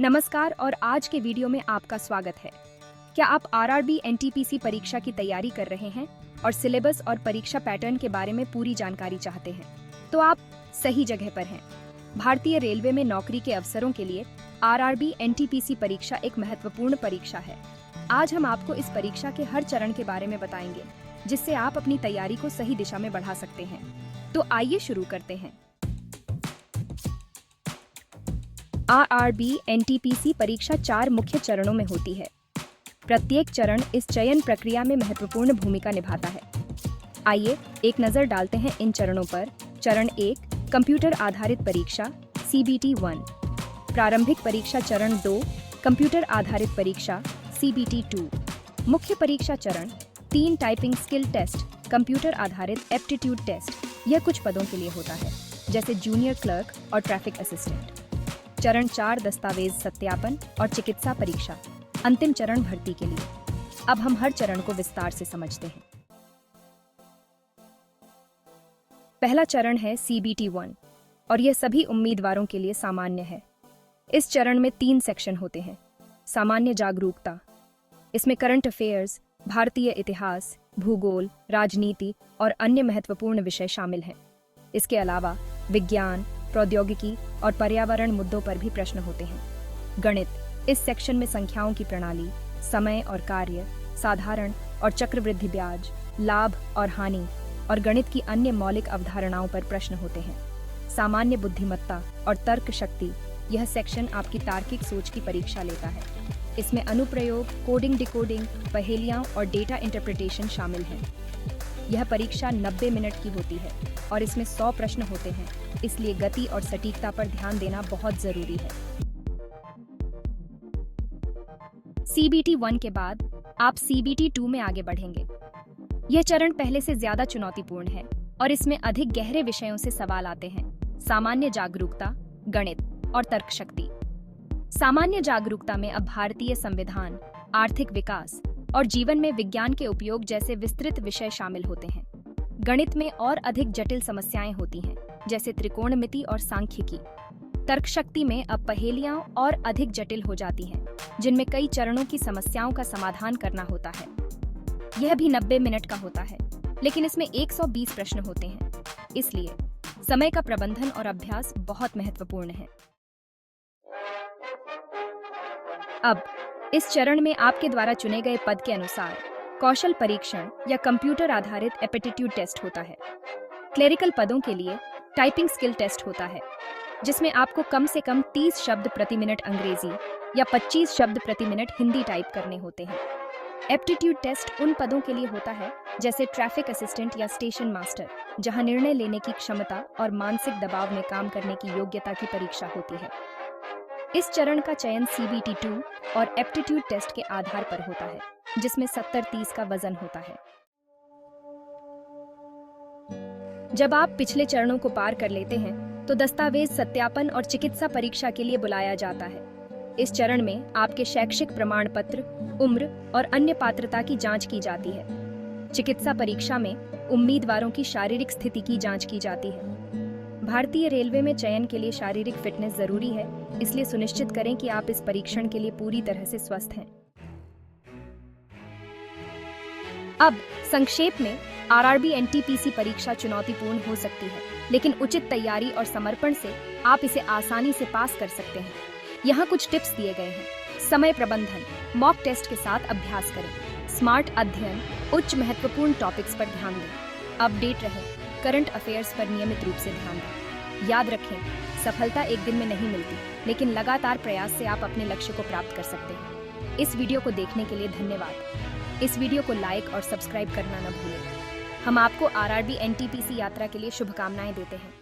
नमस्कार और आज के वीडियो में आपका स्वागत है। क्या आप आरआरबी एनटीपीसी परीक्षा की तैयारी कर रहे हैं और सिलेबस और परीक्षा पैटर्न के बारे में पूरी जानकारी चाहते हैं? तो आप सही जगह पर हैं। भारतीय रेलवे में नौकरी के अवसरों के लिए आरआरबी एनटीपीसी परीक्षा एक महत्वपूर्ण परीक्षा है। आज हम आपको इस परीक्षा के हर चरण के बारे में बताएंगे, जिससे आप अपनी तैयारी को सही दिशा में बढ़ा सकते हैं। तो आइए शुरू करते हैं। आरआरबी एनटीपीसी परीक्षा 4 मुख्य चरणों में होती है। प्रत्येक चरण इस चयन प्रक्रिया में महत्वपूर्ण भूमिका निभाता है। आइए एक नज़र डालते हैं इन चरणों पर। चरण 1 कंप्यूटर आधारित परीक्षा CBT 1। प्रारंभिक परीक्षा चरण 2 कंप्यूटर आधारित परीक्षा CBT 2। मुख्य परीक्षा चरण 3 टाइपिंग स्किल टेस्ट कंप्यूटर आधारित एप्टीट्यूड टेस्ट। यह कुछ पदों के लिए होता है, जैसे जूनियर क्लर्क और ट्रैफिक असिस्टेंट। चरण 4 दस्तावेज सत्यापन और चिकित्सा परीक्षा, अंतिम चरण भर्ती के लिए। अब हम हर चरण को विस्तार से समझते हैं। पहला चरण है CBT 1 और यह सभी उम्मीदवारों के लिए सामान्य है। इस चरण में 3 सेक्शन होते हैं। सामान्य जागरूकता, इसमें करंट अफेयर्स, भारतीय इतिहास, भूगोल, राजनीति और अन्य महत्वपूर्ण विषय शामिल हैं। इसके अलावा विज्ञान, प्रौद्योगिकी और पर्यावरण मुद्दों पर भी प्रश्न होते हैं। गणित, इस सेक्शन में संख्याओं की प्रणाली, समय और कार्य, साधारण और चक्रवृद्धि ब्याज, लाभ और हानि और गणित की अन्य मौलिक अवधारणाओं पर प्रश्न होते हैं। सामान्य बुद्धिमत्ता और तर्क शक्ति, यह सेक्शन आपकी तार्किक सोच की परीक्षा लेता है। इसमें अनुप्रयोग, कोडिंग, डिकोडिंग, पहेलियां और डेटा इंटरप्रिटेशन शामिल हैं। यह परीक्षा 90 मिनट की होती है और इसमें 100 प्रश्न होते हैं, इसलिए गति और सटीकता पर ध्यान देना बहुत जरूरी है। CBT 1 के बाद आप CBT 2 में आगे बढ़ेंगे। यह चरण पहले से ज्यादा चुनौतीपूर्ण है और इसमें अधिक गहरे विषयों से सवाल आते हैं। सामान्य जागरूकता, गणित और तर्क शक्ति। सामान्य जागरूकता में अब भारतीय संविधान, आर्थिक विकास और जीवन में विज्ञान के उपयोग जैसे विस्तृत विषय शामिल होते हैं। गणित में और अधिक जटिल समस्याएं होती हैं, जैसे त्रिकोणमिति और सांख्यिकी। तर्क शक्ति में अब पहेलियां और अधिक जटिल हो जाती हैं, जिनमें कई चरणों की समस्याओं का समाधान करना होता है। यह भी 90 मिनट का होता है, लेकिन इसमें 120 प्रश्न होते हैं, इसलिए समय का प्रबंधन और अभ्यास बहुत महत्वपूर्ण है। अब इस चरण में आपके द्वारा चुने गए पद के अनुसार कौशल परीक्षण या कंप्यूटर आधारित एप्टीट्यूड टेस्ट होता है। क्लेरिकल पदों के लिए टाइपिंग स्किल टेस्ट होता है, जिसमें आपको कम से कम 30 शब्द प्रति मिनट अंग्रेजी या 25 शब्द प्रति मिनट हिंदी टाइप करने होते हैं। एप्टीट्यूड टेस्ट उन पदों के लिए होता है, जैसे ट्रैफिक असिस्टेंट या स्टेशन मास्टर, जहां निर्णय लेने की क्षमता और मानसिक दबाव में काम करने की योग्यता की परीक्षा होती है। इस चरण का चयन CBT 2 और एप्टीट्यूड टेस्ट के आधार पर होता है, जिसमें 70-30 का वजन होता है। जब आप पिछले चरणों को पार कर लेते हैं, तो दस्तावेज सत्यापन और चिकित्सा परीक्षा के लिए बुलाया जाता है। इस चरण में आपके शैक्षिक प्रमाण पत्र, उम्र और अन्य पात्रता की जांच की जाती है। चिकित्सा परीक्षा में उम्मीदवारों की शारीरिक स्थिति की जांच की जाती है। भारतीय रेलवे में चयन के लिए शारीरिक फिटनेस जरूरी है, इसलिए सुनिश्चित करें कि आप इस परीक्षण के लिए पूरी तरह से स्वस्थ हैं। अब संक्षेप में, आरआरबी एनटीपीसी परीक्षा चुनौतीपूर्ण हो सकती है, लेकिन उचित तैयारी और समर्पण से आप इसे आसानी से पास कर सकते हैं। यहाँ कुछ टिप्स दिए गए हैं। समय प्रबंधन, मॉक टेस्ट के साथ अभ्यास करें। स्मार्ट अध्ययन, उच्च महत्वपूर्ण टॉपिक्स पर ध्यान दें। अपडेट रहें, करंट अफेयर्स पर नियमित रूप से ध्यान दें। याद रखें, सफलता एक दिन में नहीं मिलती, लेकिन लगातार प्रयास से आप अपने लक्ष्य को प्राप्त कर सकते हैं। इस वीडियो को देखने के लिए धन्यवाद। इस वीडियो को लाइक और सब्सक्राइब करना न भूलें। हम आपको आरआरबी एनटीपीसी यात्रा के लिए शुभकामनाएं देते हैं।